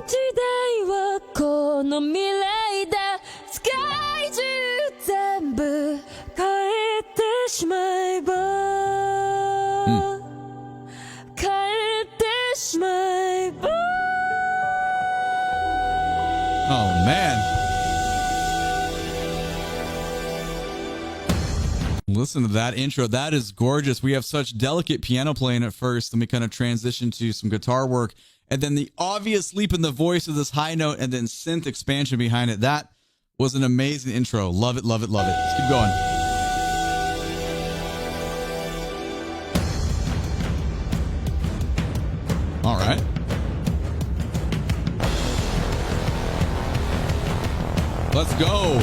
時代はこの未来だ世界中全部変えてしまえば、変えてしまえば。 Oh man. Listen to that intro. That is gorgeous. We have such delicate piano playing at first, then we kind of transition to some guitar work, and then the obvious leap in the voice of this high note, and then synth expansion behind it. That was an amazing intro. Love it, love it, love it. Let's keep going. All right. Let's go.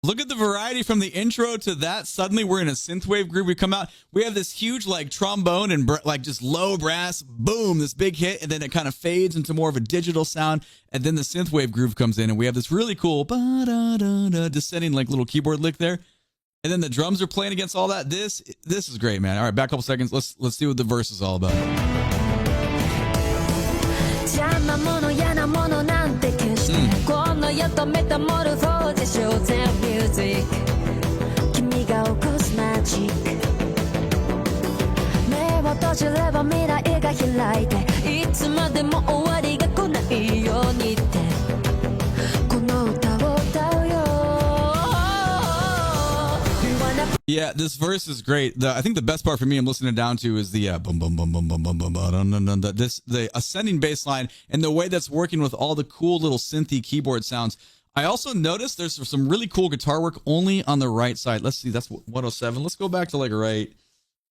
Look at the variety from the intro to that. Suddenly we're in a synthwave groove. We come out, we have this huge like trombone and like just low brass, boom, this big hit, and then it kind of fades into more of a digital sound, and then the synthwave groove comes in, and we have this really cool descending like little keyboard lick there, and then the drums are playing against all that. This is great, man. All right, back a couple seconds. Let's see what the verse is all about. Yeah, this verse is great. I think the best part for me I'm listening down to is the boom boom boom boom boom boom boom boom the ascending bass line and the way that's working with all the cool little synthy keyboard sounds. I also noticed there's some really cool guitar work only on the right side. Let's see, that's 107. Let's go back to like right.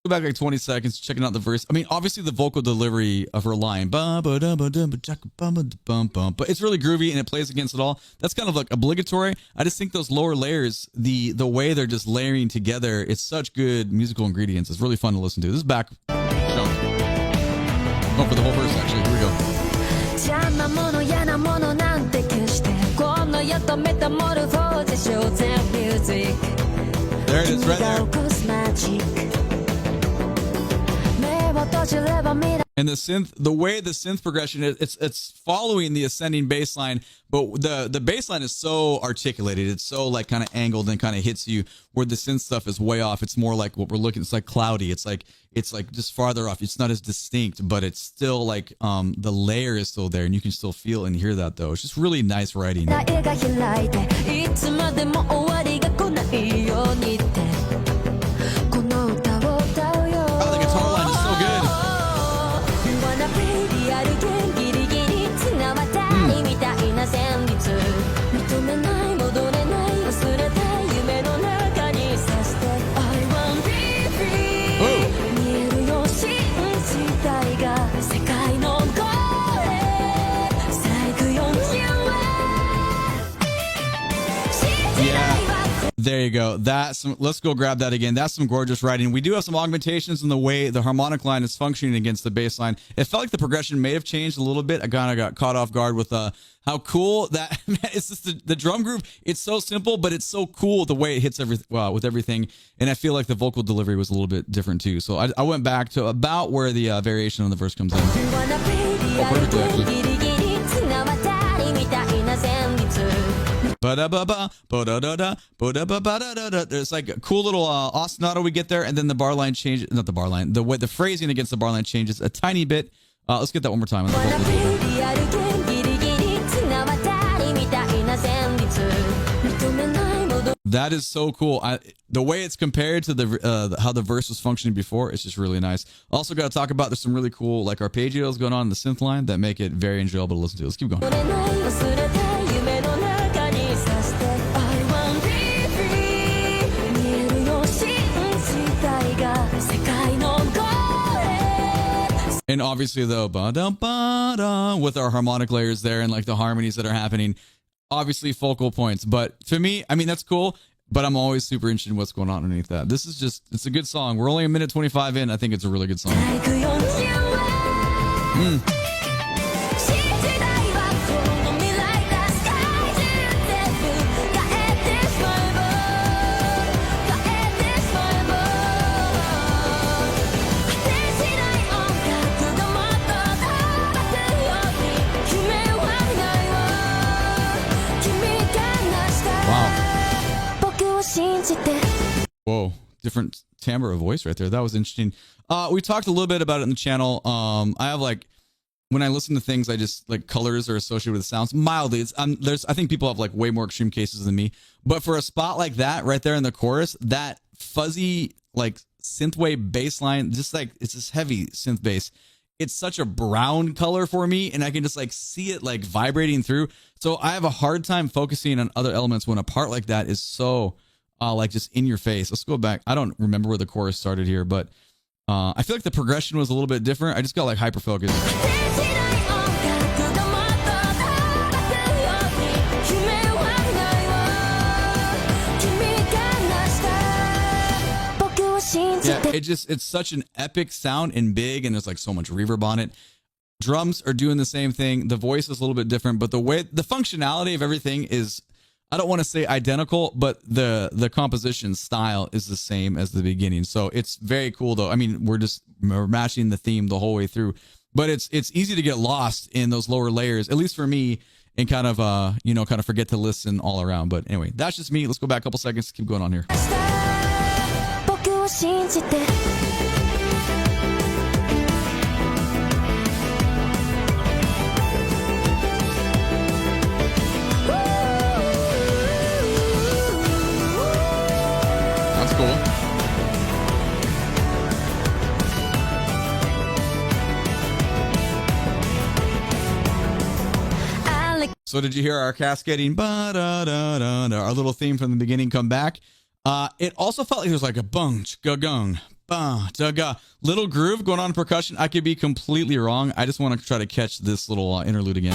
Go back like 20 seconds, checking out the verse. I mean, obviously the vocal delivery of her line, but it's really groovy and it plays against it all. That's kind of like obligatory. I just think those lower layers, the way they're just layering together, it's such good musical ingredients. It's really fun to listen to. This is back chunk. Going for the whole verse, actually. Here we go. There it is, right there. And the synth, the way the synth progression is, it's following the ascending bass line, but the bass line is so articulated. It's so like kind of angled and kind of hits you, where the synth stuff is way off. It's more like what we're looking. It's like cloudy. It's like just farther off. It's not as distinct, but it's still like the layer is still there, and you can still feel and hear that though. It's just really nice writing. Oh, the guitar line is so good. There you go. Let's go grab that again. That's some gorgeous writing. We do have some augmentations in the way the harmonic line is functioning against the bass line. It felt like the progression may have changed a little bit. I kind of got caught off guard with how cool that it's just the drum group. It's so simple, but it's so cool the way it hits with everything. And I feel like the vocal delivery was a little bit different too. So I went back to about where the variation on the verse comes in. Oh, perfectly, actually. There's like a cool little ostinato we get there, and then the bar line changes. Not the bar line. The phrasing against the bar line changes a tiny bit. Let's get that one more time. That is so cool. The way it's compared to how the verse was functioning before, it's just really nice. Also got to talk about there's some really cool like arpeggios going on in the synth line that make it very enjoyable to listen to. Let's keep going. And obviously though, with our harmonic layers there and like the harmonies that are happening, obviously focal points. But to me, I mean, that's cool, but I'm always super interested in what's going on underneath that. This is just, it's a good song. We're only a minute 25 in. I think it's a really good song. different timbre of voice right there. That was interesting. We talked a little bit about it in the channel. I have like, when I listen to things, I just like colors are associated with the sounds mildly. I think people have like way more extreme cases than me, but for a spot like that right there in the chorus, that fuzzy like synthwave bass line, just like it's this heavy synth bass. It's such a brown color for me, and I can just like see it like vibrating through. So I have a hard time focusing on other elements when a part like that is so like just in your face. Let's go back. I don't remember where the chorus started here, but I feel like the progression was a little bit different. I just got like hyper focused. Yeah, it's such an epic sound and big, and there's like so much reverb on it. Drums are doing the same thing. The voice is a little bit different, but the functionality of everything is, I don't want to say identical, but the composition style is the same as the beginning. So it's very cool though. I mean, we're matching the theme the whole way through, but it's easy to get lost in those lower layers, at least for me, and kind of kind of forget to listen all around. But anyway, that's just me. Let's go back a couple seconds, keep going on here. That's cool. So did you hear our cascading our little theme from the beginning come back? It also felt like there was like a bung chga gung ba da ga little groove going on in percussion. I could be completely wrong. I just want to try to catch this little interlude again.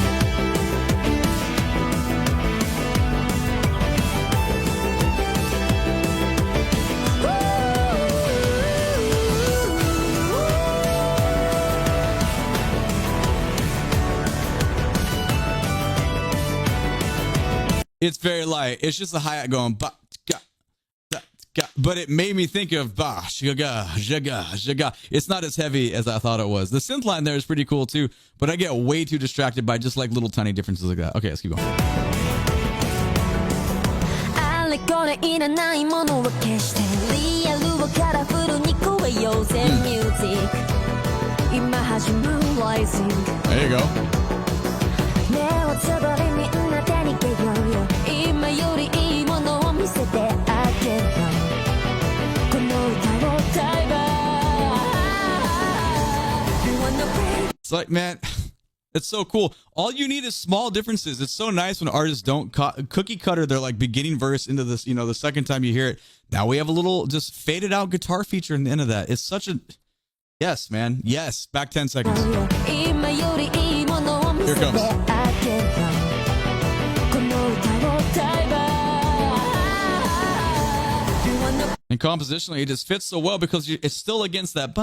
It's very light. It's just a hi-hat going ba ga da ga, but it made me think of ba shaga jaga jaga. It's not as heavy as I thought it was. The synth line there is pretty cool too, but I get way too distracted by just like little tiny differences like that. Okay, let's keep going. There you go. It's like, man, it's so cool. All you need is small differences. It's so nice when artists don't cookie cutter their like beginning verse into this, the second time you hear it. Now we have a little just faded out guitar feature in the end of that. It's such a, yes, man. Yes. Back 10 seconds. Here it comes. And compositionally, it just fits so well because it's still against that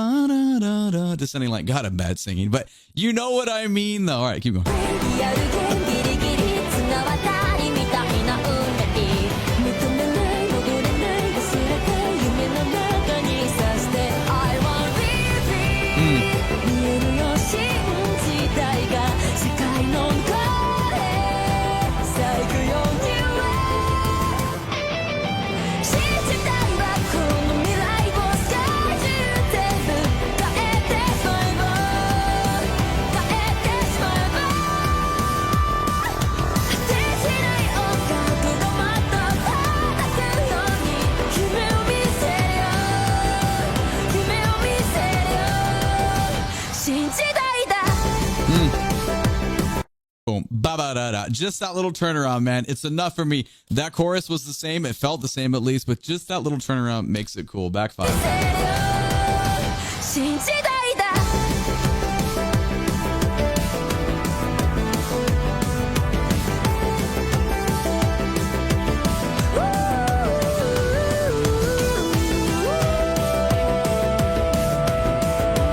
descending like, God, I'm bad singing, but you know what I mean, though. All right, keep going. Boom. Ba-ba-da-da. Just that little turnaround, man. It's enough for me. That chorus was the same. It felt the same at least, but just that little turnaround makes it cool. Back 5.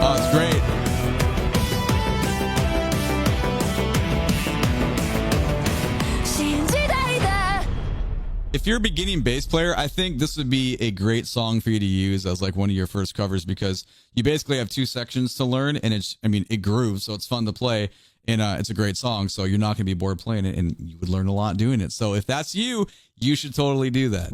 Oh, it's great. If you're a beginning bass player, I think this would be a great song for you to use as like one of your first covers because you basically have 2 sections to learn and it grooves, so it's fun to play and it's a great song, so you're not going to be bored playing it and you would learn a lot doing it. So if that's you, you should totally do that.